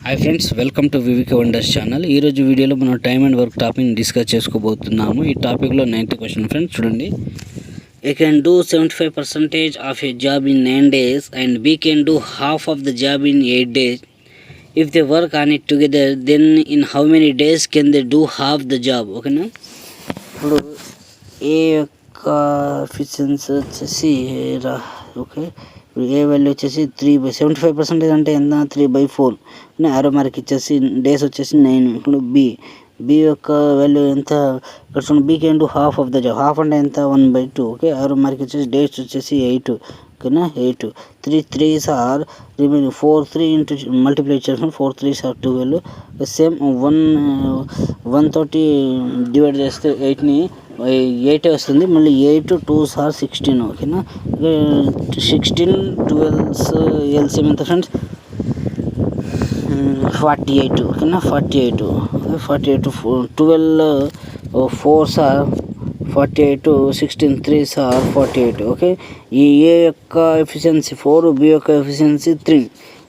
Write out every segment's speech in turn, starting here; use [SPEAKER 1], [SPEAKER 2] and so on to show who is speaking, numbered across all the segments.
[SPEAKER 1] Hi friends, welcome to VVK wonders channel. ఈరోజు వీడియోలో మనం time and work topic discuss చేసుకోబోతున్నాము. ఈ టాపిక్లో 90 క్వశ్చన్ ఫ్రెండ్స్ చూడండి. A can do 75% of a job in 9 days and B can do half of the job in 8 days. If they work on it together then in how many days can they do half the job. ఓకేనా, ఇప్పుడు ఏ యొక్క efficiency వచ్చేసి okay, ఇప్పుడు ఏ value వచ్చేసి 75% అంటే ఎంత, 3/4. ఆరో mark ఇచ్చేసి డేస్ వచ్చేసి 9. ఇప్పుడు బి యొక్క వాల్యూ ఎంత, ఇక్కడ చూడండి, B can do half of the job. Half అంటే ఎంత, 1/2. ఓకే, ఆరో మార్క్ వచ్చేసి డేస్ వచ్చేసి 8. ఓకేనా, 8. 3 3s are remaining 4 3 into multiply చేస్తాం. 4 3s ఆర్ 12. సేమ్ 130 డివైడ్ చేస్తే 8ని 8 వస్తుంది. మళ్ళీ 8 2s ఆర్ 16. ఓకేనా, 16 12s ఎల్సిఎం ఎంత ఫ్రెండ్స్, 48. ఓకేనా, 48 12 4s are 48, 16 3s are 48. Okay, ఈ ఏ యొక్క ఎఫిషియన్సీ 4, బి యొక్క ఎఫిషియన్సీ 3.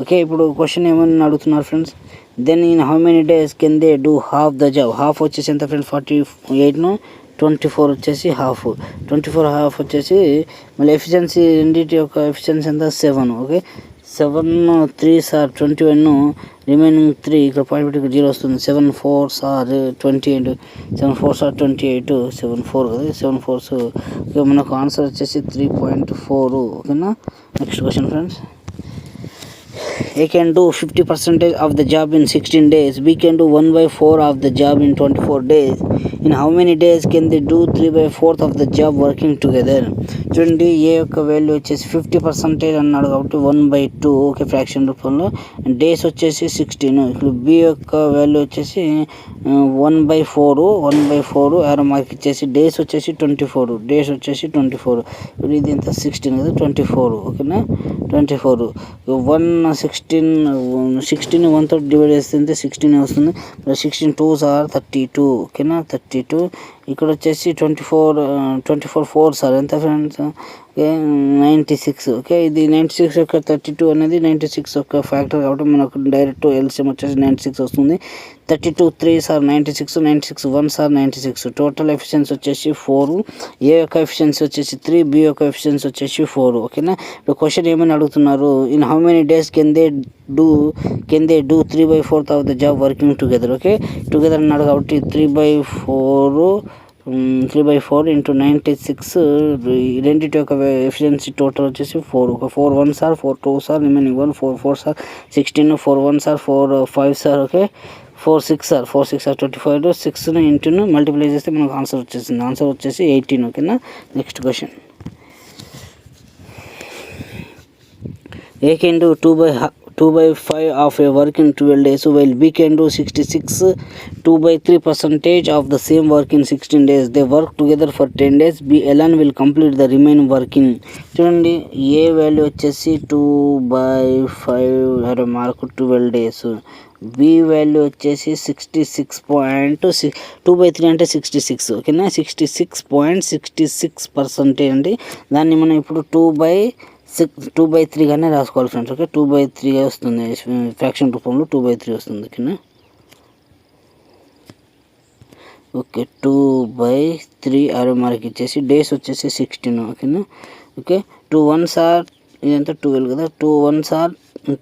[SPEAKER 1] ఓకే, ఇప్పుడు క్వశ్చన్ ఏమని అడుగుతున్నారు friends, then in how many days can they do half the job. Half వచ్చేసి ఎంత ఫ్రెండ్స్, 48ను 24 వచ్చేసి హాఫ్. 24 హాఫ్ వచ్చేసి మళ్ళీ ఎఫిషియన్సీ రెండింటి యొక్క ఎఫిషియన్సీ ఎంత, 7. ఓకే, 7 3s ఆర్ 21, రిమైనింగ్ 3 ఇక్కడ పాయింట్ పెట్టి 0 వస్తుంది. 7 4s ఆర్ 28, 7 4s ఆర్ 28, 7 4 కదా, 7 4s. ఓకే, మనకు ఆన్సర్ వచ్చేసి 3.4. ఓకేనా, next question friends. A can do 50% of the job in 16 days. B can do 1/4 of the job in 24 days. In how many days can they do 3/4 of the job working together? చూడండి, ఏ యొక్క value వచ్చేసి 50% అన్నాడు కాబట్టి 1/2. Okay, fraction రూపంలో. Days వచ్చేసి 16. ఇప్పుడు B యొక్క value వచ్చేసి 1/4. ఆరో మార్క్ ఇచ్చేసి డేస్ వచ్చేసి 24. డేస్ వచ్చేసి 24. ఇప్పుడు ఇది ఎంత, 16 కదా, 24. ఓకేనా, 24. 16 1తో డివైడ్ చేస్తే 16 వస్తుంది. 16 2s ఆర్ 32. ఓకేనా, 32. ఇక్కడ వచ్చేసి 24 4s ఆర్ ఎంత ఫ్రెండ్స్, ఓకే 96. ఓకే, ఇది 96 యొక్క 32 అనేది 96 యొక్క ఫ్యాక్టర్ కాబట్టి మనకు డైరెక్ట్ ఎల్సిఎం వచ్చేసి 96 వస్తుంది. 32 3s are 96, 96 1s are 96. Total efficiency వచ్చేసి 4. ఏ యొక్క ఎఫిషియన్సీ వచ్చేసి 3, బి యొక్క ఎఫిషియన్సీ వచ్చేసి 4. ఓకేనా, ఇప్పుడు క్వశ్చన్ ఏమని అడుగుతున్నారు, in how many days can they do 3/4 of the job working together. Okay, together అన్నాడు కాబట్టి 3/4 ఇంటూ 96. రెండింటి యొక్క ఎఫిషియన్సీ టోటల్ వచ్చేసి 4. 4 1s are 4 2s are remaining 1, 4 4s are 16, 4 1s are 4 5s are. Okay, 4 6 are 25. 6ను ఇంటూను multiply చేస్తే మనకు answer వచ్చేసింది. ఆన్సర్ వచ్చేసి 18. ఓకేనా, next question. A can do 2/5 of a work in 12 days, while B can do 66 2/3% of the same work in 16 days. They work together for 10 days. B alone will complete the remaining work in. చూడండి, ఏ value వచ్చేసి 2/5 mark 12 days. B value వచ్చేసి 66.6. 2/3 అంటే 66. ఓకేనా, 66.66% అండి. దాన్ని మనం ఇప్పుడు 2/3 గానే రాసుకోవాలి ఫ్రెండ్స్. ఓకే, 2/3 వస్తుంది ఫ్రాక్షన్ రూపంలో, 2/3 వస్తుంది. ఓకేనా, ఓకే 2/3 ఆరో మార్క్ ఇచ్చేసి డేస్ వచ్చేసి 16. ఓకేనా, ఓకే 2 1s ఆర్ ఇదంతా 12 కదా, 2 1s are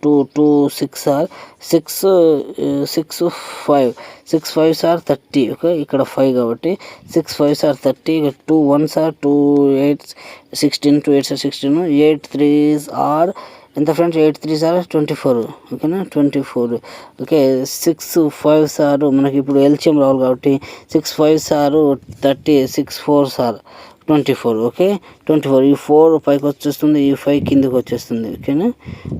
[SPEAKER 1] 2 6 are 6 5 5s are 30. Okay, ఇక్కడ 5 కాబట్టి 6 5s are 30. 2 1s are 2 8s 16, 2 8s are 16, 8 3s are ఎంత ఫ్రెండ్స్, 8 3s ఆర్ 24. ఓకేనా, 24. ఓకే, 6 5s ఆర్ మనకి ఇప్పుడు ఎల్సిఎం రావాలి కాబట్టి 6 5s are 30, 6 4s are 24. Okay, 24. ఈ 4 పైకి వచ్చేస్తుంది, ఈ 5 కిందకి వచ్చేస్తుంది. ఓకేనా,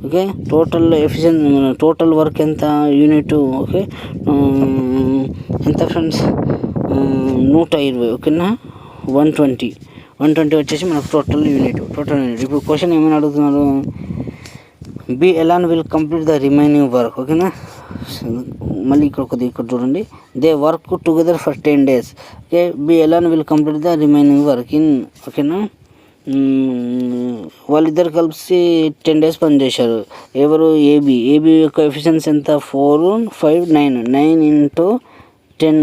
[SPEAKER 1] okay total efficiency total work ఎంత యూనిట్, ఓకే ఎంత ఫ్రెండ్స్, 120. ఓకేనా, 120 వచ్చేసి మనకు టోటల్ యూనిట్. ఇప్పుడు క్వశ్చన్ ఏమైనా అడుగుతున్నారు, B alone will complete the remaining work. ఓకేనా, మళ్ళీ ఇక్కడ చూడండి, they work together for 10 days. Okay, B alone will complete the remaining work in. ఓకేనా, వాళ్ళిద్దరు కలిసి 10 days పనిచేశారు. ఎవరు? ఏబి యొక్క ఎఫిషియన్సీ ఎంత? 4, 5, 9. 9 ఇంటూ 10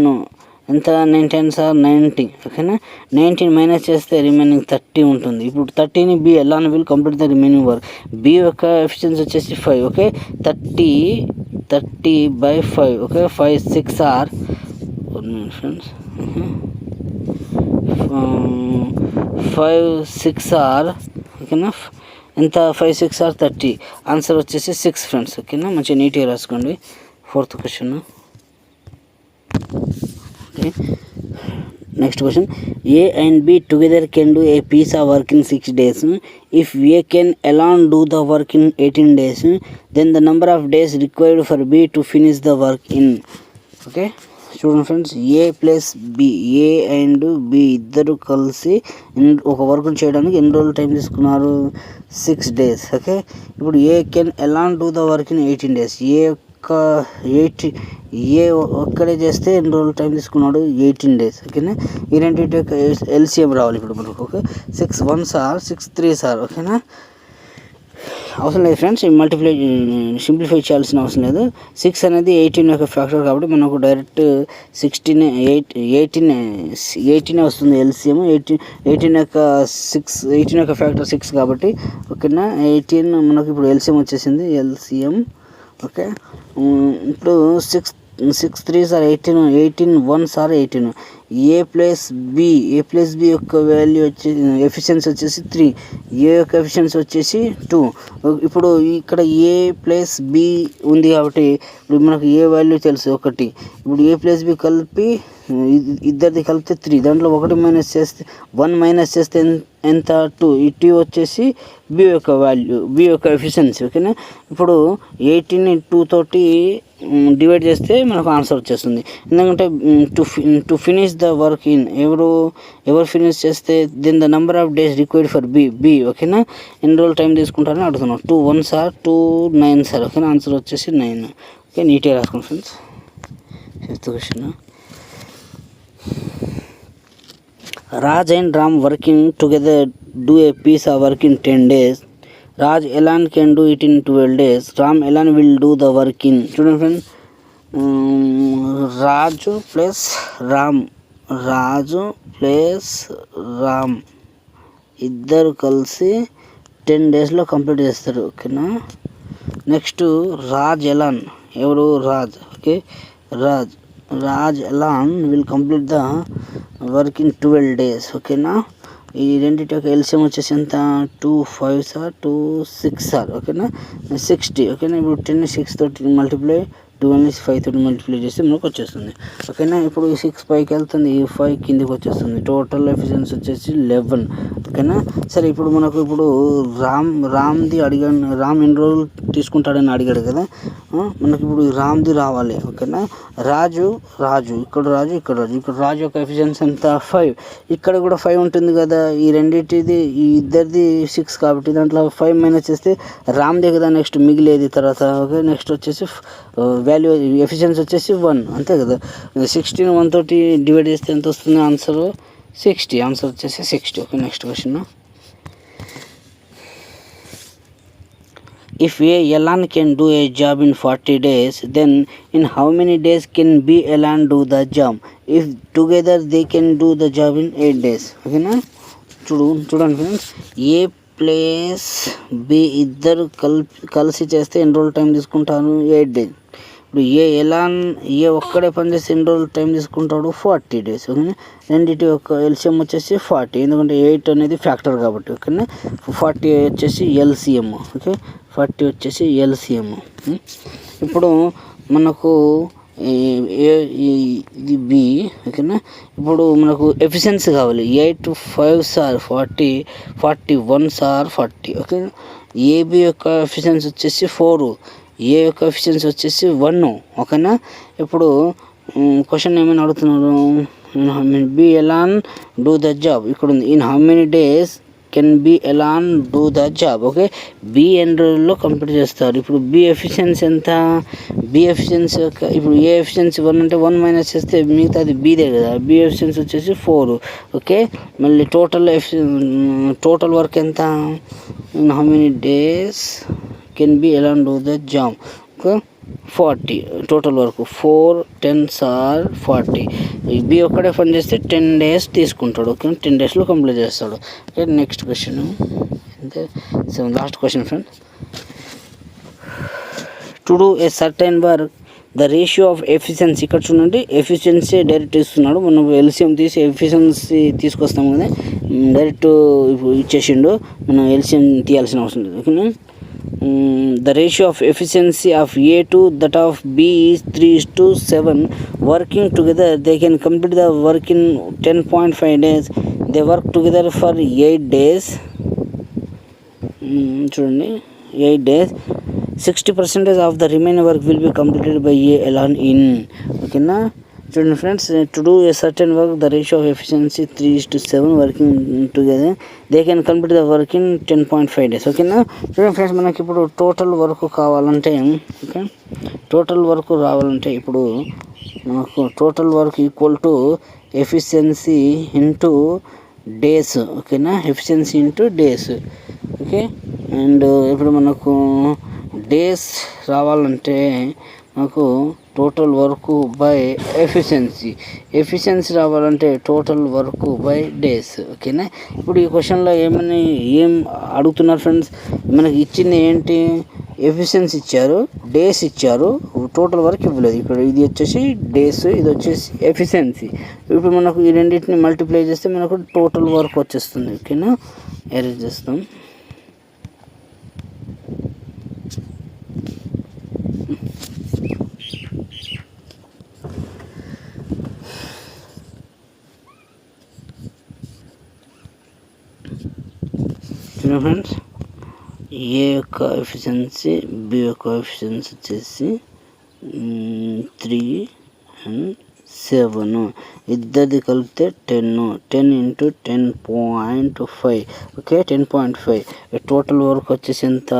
[SPEAKER 1] ఎంత? 9 10s are 90. ఓకేనా. 19 మైనస్ చేస్తే రిమైనింగ్ 30 ఉంటుంది. ఇప్పుడు 30ని B alone will complete the remaining work. B యొక్క ఎఫిషియన్సీ వచ్చేసి 5. Okay. 30/5. Okay. 5 6 are friends 5 6 are ఓకేనా. ఎంత? 5 6 ఆర్ 30. ఆన్సర్ వచ్చేసి 6 ఫ్రెండ్స్. ఓకేనా. మంచిగా నీట్గా రాసుకోండి. 4th question. Okay. Next question. A and B together can do a piece of work in 6 days. If A can alone do the work in 18 days, then the number of days required for B to finish the work in. Okay. చూడండి friends, A plus B, A and B ఇద్దరు కలిసి ఒక work చేయడానికి ఎన్ని రోజులు time తీసుకున్నారు? 6 days. Okay. ఇప్పుడు A can alone do the work in 18 days. A ఒక్కడే చేస్తే ఎన్ని రోజులు టైం తీసుకున్నాడు? 18 days. ఓకేనా. ఈ రెండింటి యొక్క ఎల్సిఎం రావాలి ఇప్పుడు మనకు. Okay. 6 1s are 6 3s are. ఓకేనా. అవసరం లేదు ఫ్రెండ్స్, సింప్లిఫై చేయాల్సిన అవసరం లేదు. 6 అనేది 18 యొక్క ఫ్యాక్టర్ కాబట్టి మనకు డైరెక్ట్ 18 వస్తుంది ఎల్సిఎం. 18 యొక్క ఫ్యాక్టర్ 6 కాబట్టి ఓకేనా. 18 మనకు ఇప్పుడు ఎల్సిఎం వచ్చేసింది. ఎల్సిఎం. ఓకే. ఇప్పుడు 6 3s are 18, 18 1s are 18. A plus B యొక్క వాల్యూ ఎఫిషియన్సీ వచ్చేసి 3. ఏ యొక్క ఎఫిషియన్సీ వచ్చేసి 2. ఇప్పుడు ఇక్కడ ఏ ప్లస్ బి ఉంది కాబట్టి ఇప్పుడు మనకు ఏ వాల్యూ తెలుసు 1. ఇప్పుడు ఏ ప్లస్ బి కలిపి ఇద్దరిది కలిపితే 3. దాంట్లో 1 మైనస్ చేస్తే 1 మైనస్ చేస్తే ఎంత? 2. ఈ 2 వచ్చేసి బి యొక్క వాల్యూ, బి యొక్క ఎఫిషియన్సీ. ఓకేనా. ఇప్పుడు 18ని 2 తోటి డివైడ్ చేస్తే మనకు ఆన్సర్ వచ్చేస్తుంది. ఎందుకంటే to finish the work in ఎవరు ఫినిష్ చేస్తే then the number of days required for B. ఓకేనా. ఎన్ని రోజులు టైం తీసుకుంటారని అడుగుతున్నాం. 2 1s ఆర్ 2 9s ఆర్. ఓకేనా. ఆన్సర్ వచ్చేసి 9. ఓకే. నీట్గా రాసుకోండి friends. 5th question. Raj and Ram working together do a piece of work in 10 days. Raj alone can do it in 12 days. Ram alone will do the work in. Student friend, Raju plus Ram ఇద్దరు కలిసి 10 daysలో complete చేస్తారు. ఓకేనా. Next Raj alone. ఎవరు? Raj. Okay. Raj alone will complete the work in 12 days. ఓకేనా. ఈ రెండింటి యొక్క ఎల్సిఎం వచ్చేసి ఎంత? 2 5s ఆర్ 2 6s ఆర్. ఓకేనా. 60. ఓకేనా. ఇప్పుడు 10 6 తోటి మల్టిప్లై, 2 5 తోటి మల్టిప్లై చేస్తే మనకు వచ్చేస్తుంది. ఓకేనా. ఇప్పుడు 6 పైకి వెళ్తుంది, 5 కిందికి వచ్చేస్తుంది. టోటల్ ఎఫిషియన్సీ వచ్చేసి 11. ఓకేనా. సరే ఇప్పుడు మనకు రామ్ది అడిగాను. రామ్ ఎన్ని రోజులు తీసుకుంటాడని అడిగాడు కదా. మనకి ఇప్పుడు రామ్ది రావాలి. ఓకేనా. రాజు ఇక్కడ రాజు యొక్క ఎఫిషియన్సీ ఎంత? 5. ఇక్కడ కూడా 5 ఉంటుంది కదా. ఈ రెండింటిది ఈ ఇద్దరిది 6 కాబట్టి దాంట్లో 5 మైనస్ చేస్తే రామ్దే కదా నెక్స్ట్ మిగిలేది తర్వాత. ఓకే. నెక్స్ట్ వచ్చేసి వాల్యూ ఎఫిషియన్సీ వచ్చేసి 1. అంతే కదా. 16 1 తోటి డివైడ్ చేస్తే ఎంత వస్తుంది? ఆన్సర్ 60. ఆన్సర్ వచ్చేసి 60. Okay. Next question. If A alone can do a job in 40 days, then in how many days can B alone do the job? If together they can do the job in 8 days. ఓకేనా. చూడండి friends, A plus B ఇద్దరు కలిసి చేస్తే ఎన్ని రోజులు time తీసుకుంటాను? 8 days. ఇప్పుడు ఏ ఒక్కడే పనిచేస్తే ఎన్ని రోజులు టైం తీసుకుంటాడు? 40 days. ఓకేనా. రెండింటి యొక్క ఎల్సిఎం వచ్చేసి 40, ఎందుకంటే 8 అనేది ఫ్యాక్టర్ కాబట్టి. ఓకేనా. 40 వచ్చేసి ఎల్సిఎం. ఓకే. 40 వచ్చేసి ఎల్సిఎం. ఇప్పుడు మనకు ఇది బి. ఓకేనా. ఇప్పుడు మనకు ఎఫిషియన్సీ కావాలి. 8 5s are 40, 41s are 40. Okay. AB యొక్క ఎఫిషియన్సీ వచ్చేసి 4, ఏ యొక్క ఎఫిషియన్సీ వచ్చేసి 1. ఓకేనా. ఇప్పుడు క్వశ్చన్ ఏమైనా అడుగుతున్నారు? B alone do the job. ఇక్కడ ఉంది. In how many days can B alone do the job. Okay, B ఎన్ని రోజుల్లో కంప్లీట్ చేస్తారు. ఇప్పుడు బి ఎఫిషియన్సీ ఎంత, బి ఎఫిషియన్సీ ఇప్పుడు ఏ ఎఫిషియన్సీ 1 అంటే 1 మైనస్ చేస్తే మిగతా అది బీదే కదా. బి ఎఫిషియన్సీ వచ్చేసి 4. ఓకే, మళ్ళీ టోటల్ వర్క్ ఎంత, how many days can B alone do the job. Okay, 40 total work. 4 10s are 40. B ఒక్కడే పని చేస్తే 10 days తీసుకుంటాడు. ఓకే, 10 daysలో కంప్లీట్ చేస్తాడు. ఓకే, నెక్స్ట్ క్వశ్చన్ అంటే last question friends. To do a certain work the ratio of efficiency. ఇక్కడ చూడండి, efficiency direct ఇస్తున్నాడు. మనం ఎల్సిఎం తీసి ఎఫిషియన్సీ తీసుకొస్తాం కదా, డైరెక్ట్ ఇప్పుడు ఇచ్చేసిండు, మనం ఎల్సిఎం తీయాల్సిన అవసరం లేదు. ఓకేనా, the ratio of efficiency of A to that of B is 3:7. Working together, they can complete the work in 10.5 days. They work together for 8 days. చూడండి, 8 days. 60% of the remaining work will be completed by A alone in. ఓకేనా, చూడండి friends, to do a certain work the ratio of efficiency 3:7. Working together they can complete the work in 10.5 days. ఓకేనా, చూడండి friends, మనకి ఇప్పుడు total work కావాలంటే, okay, total work రావాలంటే ఇప్పుడు మనకు total work equal to efficiency into days. ఓకేనా, efficiency into days. Okay, and ఇప్పుడు మనకు డేస్ రావాలంటే మనకు టోటల్ వర్క్ బై ఎఫిషియన్సీ రావాలంటే టోటల్ వర్క్ బై డేస్. ఓకేనా, ఇప్పుడు ఈ క్వశ్చన్లో ఏం అడుగుతున్నారు ఫ్రెండ్స్, మనకి ఇచ్చింది ఏంటి, ఎఫిషియన్సీ ఇచ్చారు, డేస్ ఇచ్చారు, టోటల్ వర్క్ ఇవ్వలేదు. ఇక్కడ ఇది వచ్చేసి డేస్, ఇది వచ్చేసి ఎఫిషియన్సీ. ఇప్పుడు మనకు ఈ రెండింటిని మల్టిప్లై చేస్తే మనకు టోటల్ వర్క్ వచ్చేస్తుంది. ఓకేనా, ఎరేజ్ చేస్తాం. ఫ్రెండ్స్, ఏ యొక్క ఎఫిషియన్సీ, బి యొక్క ఎఫిషియన్సీ వచ్చేసి 3 and 7. ఇద్దరిది కలిపితే 10 into 10.5. ఓకే, 10.5. టోటల్ వర్క్ వచ్చేసి ఎంత,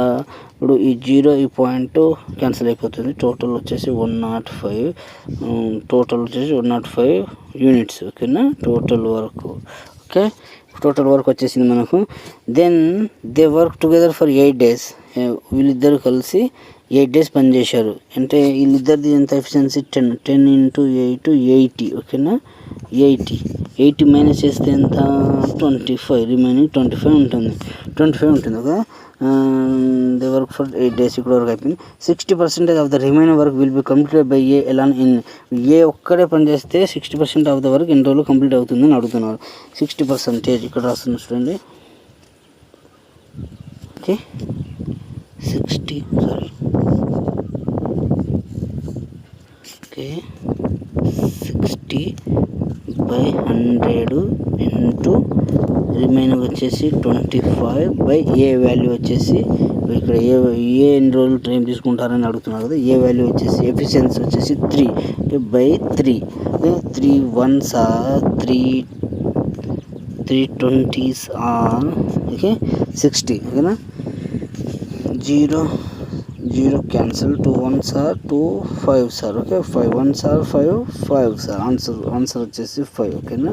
[SPEAKER 1] ఇప్పుడు ఈ 0 ఈ పాయింట్ క్యాన్సిల్ అయిపోతుంది. టోటల్ వచ్చేసి 105. టోటల్ వచ్చేసి 105 యూనిట్స్. ఓకేనా, total work. Okay, total work వచ్చేసింది మనకు. Then they work together for 8 days. వీళ్ళిద్దరు కలిసి 8 days పనిచేశారు. అంటే వీళ్ళిద్దరిది ఎంత ఎఫిషియన్సీ, 10 into 8 80. ఓకేనా, 80 మైనస్ చేస్తే ఎంత, 25. రిమైనింగ్ 25 ఉంటుంది. Okay, they work for 8 days. ఇక్కడ వరకు అయిపోయింది. 60% of the remaining work will be completed by A alone in. A ఒక్కడే పని చేస్తే 60% ఆఫ్ ద వర్క్ ఎన్ని రోజులు కంప్లీట్ అవుతుందని అడుగుతున్నారు. 60% ఇక్కడ రాస్తున్నా చూడండి. ఓకే, 60 60/100 ఇంటూ రిమైనింగ్ వచ్చేసి 25 బై ఏ వాల్యూ వచ్చేసి, ఇక్కడ ఏ ఎన్ని రోజులు టైం తీసుకుంటారని అడుగుతున్నారు కదా. ఏ వాల్యూ వచ్చేసి ఎఫిషియన్సీ వచ్చేసి 3 by 3. 3 1s are 3 20s are okay 60. ఓకేనా, 0 cancel, 2 1s are 2 5s are. Okay, 5 1s are 5 5s are. Answer వచ్చేసి 5. ఓకేనా.